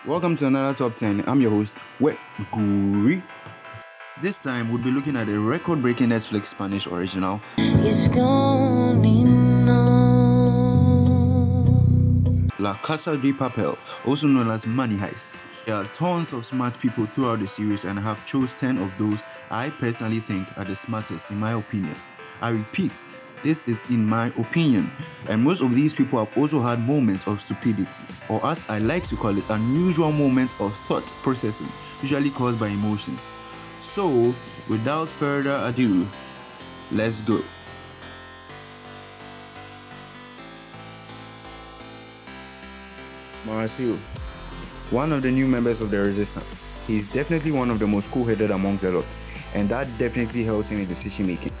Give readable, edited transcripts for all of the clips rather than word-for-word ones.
Welcome to another Top 10. I'm your host, Guri. This time we'll be looking at a record-breaking Netflix Spanish original. La Casa de Papel, also known as Money Heist. There are tons of smart people throughout the series, and I have chose 10 of those I personally think are the smartest in my opinion. I repeat, this is in my opinion, and most of these people have also had moments of stupidity, or as I like to call it, unusual moments of thought processing, usually caused by emotions. So, without further ado, let's go. Masu, one of the new members of the resistance. He's definitely one of the most cool-headed amongst the lot, and that definitely helps him in decision making.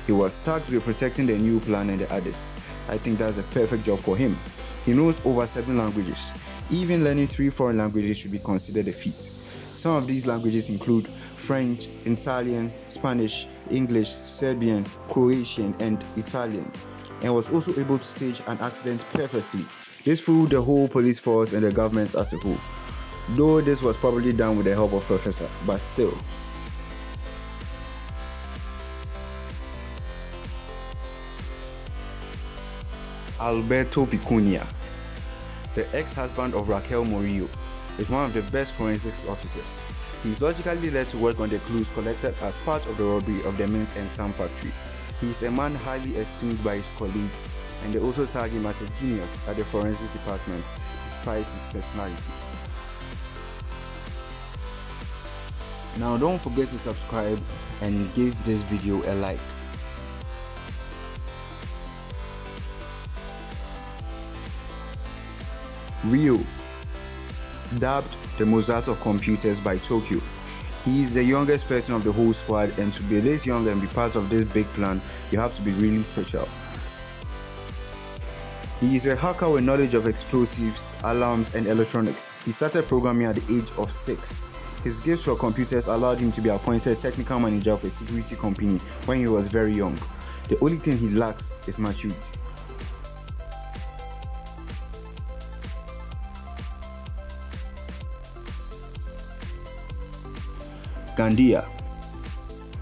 He was tasked with protecting the new plan and the others. I think that's a perfect job for him. He knows over 7 languages. Even learning 3 foreign languages should be considered a feat. Some of these languages include French, Italian, Spanish, English, Serbian, Croatian, and Italian, and was also able to stage an accident perfectly. This fooled the whole police force and the government as a whole. Though this was probably done with the help of Professor, but still. Alberto V Cunha, the ex-husband of Raquel Murray, is one of the best forensics officers. He is logically led to work on the clues collected as part of the robbery of the mint and sand factory. He is a man highly esteemed by his colleagues, and they also tag him as a genius at the forensics department despite his personality. Now don't forget to subscribe and give this video a like. Rio, dubbed the Mozarts of computers by Tokyo. He is the youngest person of the whole squad, and to be this young and be part of this big plan, you have to be really special. He is a hacker with knowledge of explosives, alarms, and electronics. He started programming at the age of 6. His gifts for computers allowed him to be appointed technical manager of a security company when he was very young. The only thing he lacks is maturity. Gandia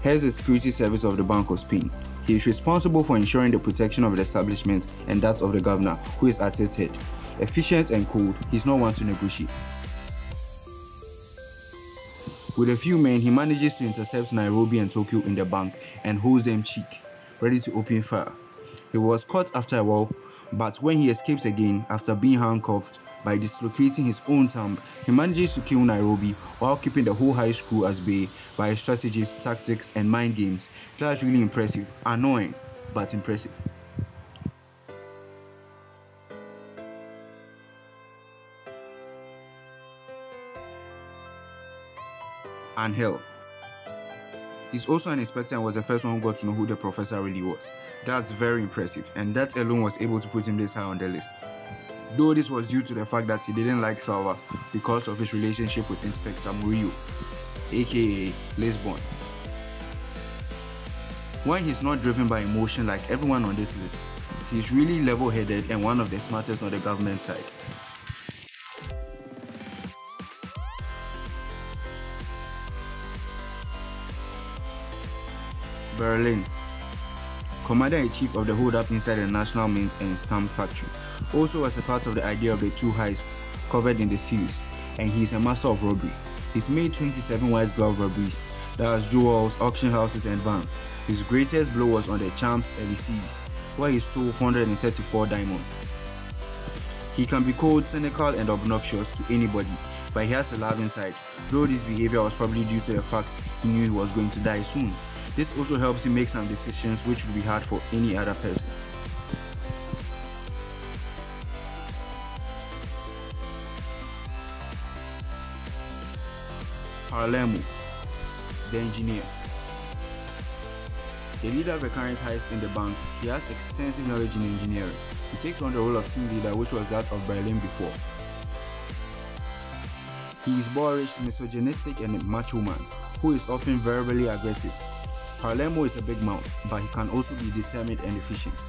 heads the security service of the Bank of Spain. He is responsible for ensuring the protection of the establishment and that of the governor, who is at its head. Efficient and cold, he's not one to negotiate. With a few men, he manages to intercept Nairobi and Tokyo in the bank and holds them cheek, ready to open fire. He was caught after a while, but when he escapes again after being handcuffed by dislocating his own thumb, he manages to kill Nairobi while keeping the whole Heist crew at bay by his strategies, tactics, and mind games. That's really impressive. Annoying, but impressive. Angel. He's also an inspector and was the first one who got to know who the professor really was. That's very impressive, and that alone was able to put him this high on the list. Though this was due to the fact that he didn't like Salva because of his relationship with Inspector Murillo, aka Lisbon. When he's not driven by emotion like everyone on this list, he's really level-headed and one of the smartest on the government side. Berlin, Commander-in-Chief of the hold-up inside the National Mint and Stamp Factory, also was a part of the idea of the 2 heists covered in the series, and he's a master of robbery. He's made 27 white glove robberies, that was jewels, auction houses, and vans. His greatest blow was on the Champs-Élysées, where he stole 434 diamonds. He can be cold, cynical, and obnoxious to anybody, but he has a loving side, though this behavior was probably due to the fact he knew he was going to die soon. This also helps him make some decisions which would be hard for any other person. Palermo, the engineer. The leader of the current heist in the bank, he has extensive knowledge in engineering. He takes on the role of team leader, which was that of Berlin before. He is boorish, misogynistic, and a macho man, who is often verbally aggressive. Palermo is a big mouth, but he can also be determined and efficient.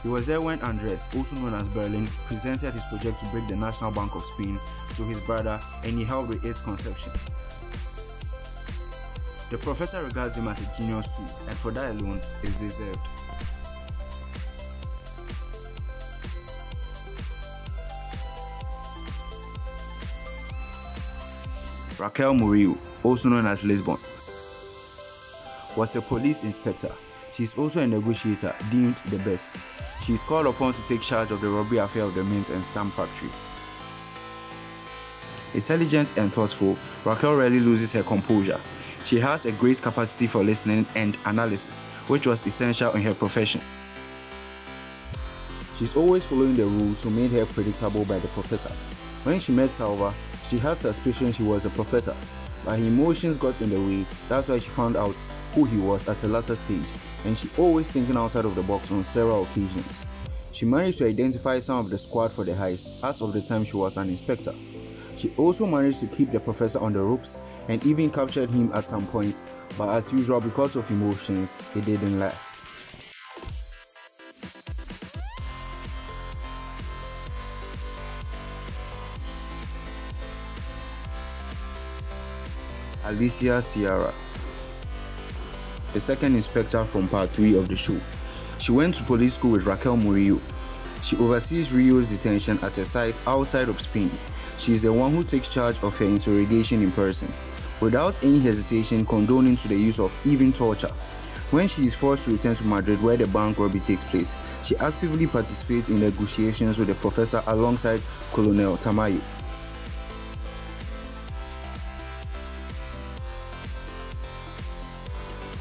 He was there when Andres, also known as Berlin, presented his project to break the National Bank of Spain to his brother, and he helped with its conception. The professor regards him as a genius too, and for that alone is deserved. Raquel Murray, also known as Lisbon, was a police inspector. She is also a negotiator, deemed the best. She is called upon to take charge of the robbery affair of the mint and stamp factory. Intelligent and thoughtful, Raquel rarely loses her composure. She has a great capacity for listening and analysis, which was essential in her profession. She's always following the rules, so made her predictable by the professor. When she met Salva, she had suspicion he was a professor, but her emotions got in the way. That's why she found out who he was at a later stage, and she always thinking outside of the box on several occasions. She managed to identify some of the squad for the heist as of the time she was an inspector. She also managed to keep the professor on the ropes and even captured him at some point, but as usual, because of emotions, it didn't last. Alicia Sierra, the second inspector from part 3 of the show. She went to police school with Raquel Murray. She oversees Rio's detention at a site outside of Spain. She is the one who takes charge of her interrogation in person, without any hesitation condoning to the use of even torture. When she is forced to return to Madrid where the bank robbery takes place, she actively participates in negotiations with the professor alongside Colonel Tamayo.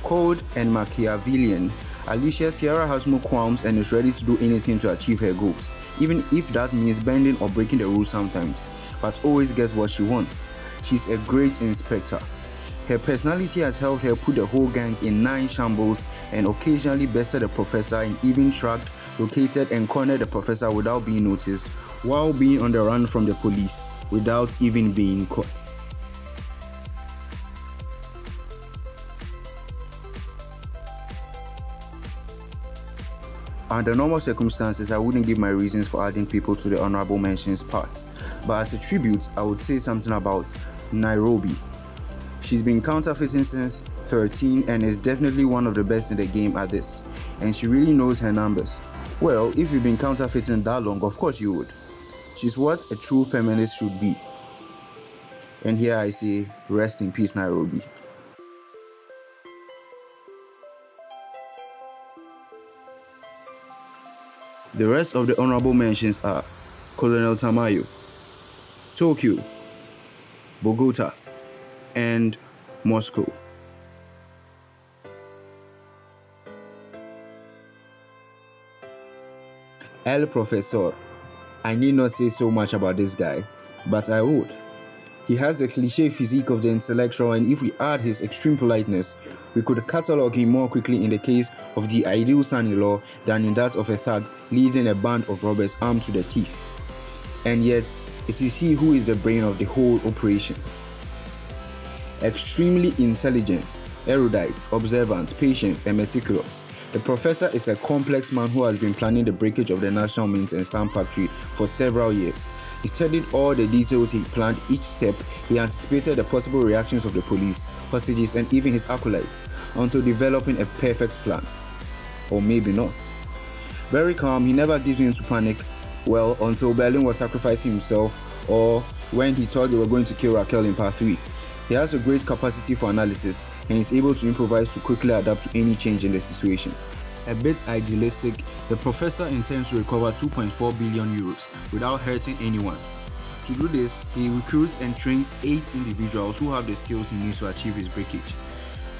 Cold and Machiavellian, Alicia Sierra has no qualms and is ready to do anything to achieve her goals, even if that means bending or breaking the rules sometimes, but always gets what she wants. She's a great inspector. Her personality has helped her put the whole gang in 9 shambles and occasionally bested the professor and even tracked, located and cornered the professor without being noticed, while being on the run from the police without even being caught. Under normal circumstances, I wouldn't give my reasons for adding people to the honorable mentions part, but as a tribute, I would say something about Nairobi. She's been counterfeiting since 13 and is definitely one of the best in the game at this, and she really knows her numbers. Well, if you've been counterfeiting that long, of course you would. She's what a true feminist should be. And here I say, rest in peace, Nairobi. The rest of the honorable mentions are Colonel Tamayo, Tokyo, Bogota, and Moscow. El Professor. I need not say so much about this guy, but I would. He has the cliché physique of the intellectual, and if we add his extreme politeness, we could catalog him more quickly in the case of the ideal son-in-law than in that of a thug leading a band of robbers armed to the teeth. And yet, it is he who is the brain of the whole operation. Extremely intelligent, erudite, observant, patient, and meticulous, the professor is a complex man who has been planning the breakage of the National Mint and Stamp Factory for several years. He studied all the details, he planned each step, he anticipated the possible reactions of the police, hostages, and even his acolytes, until developing a perfect plan. Or maybe not. Very calm, he never gives in to panic, well, until Berlin was sacrificing himself, or when he thought they were going to kill Raquel in part 3. He has a great capacity for analysis and is able to improvise to quickly adapt to any change in the situation. A bit idealistic, the professor intends to recover 2.4 billion euros without hurting anyone. To do this, he recruits and trains 8 individuals who have the skills he needs to achieve his breakage.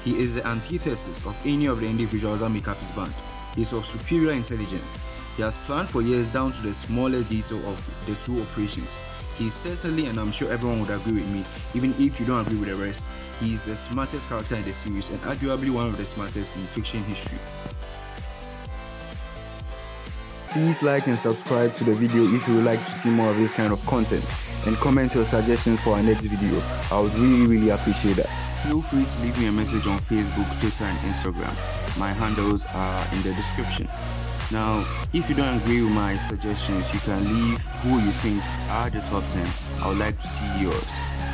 He is the antithesis of any of the individuals that make up his band. He is of superior intelligence. He has planned for years down to the smallest detail of the 2 operations. He is certainly, and I'm sure everyone would agree with me, even if you don't agree with the rest, he is the smartest character in the series and arguably one of the smartest in fiction history. Please like and subscribe to the video if you would like to see more of this kind of content, and comment your suggestions for our next video. I would really appreciate that. Feel free to leave me a message on Facebook, Twitter and Instagram. My handles are in the description. Now, if you don't agree with my suggestions, you can leave who you think are the top 10. I would like to see yours.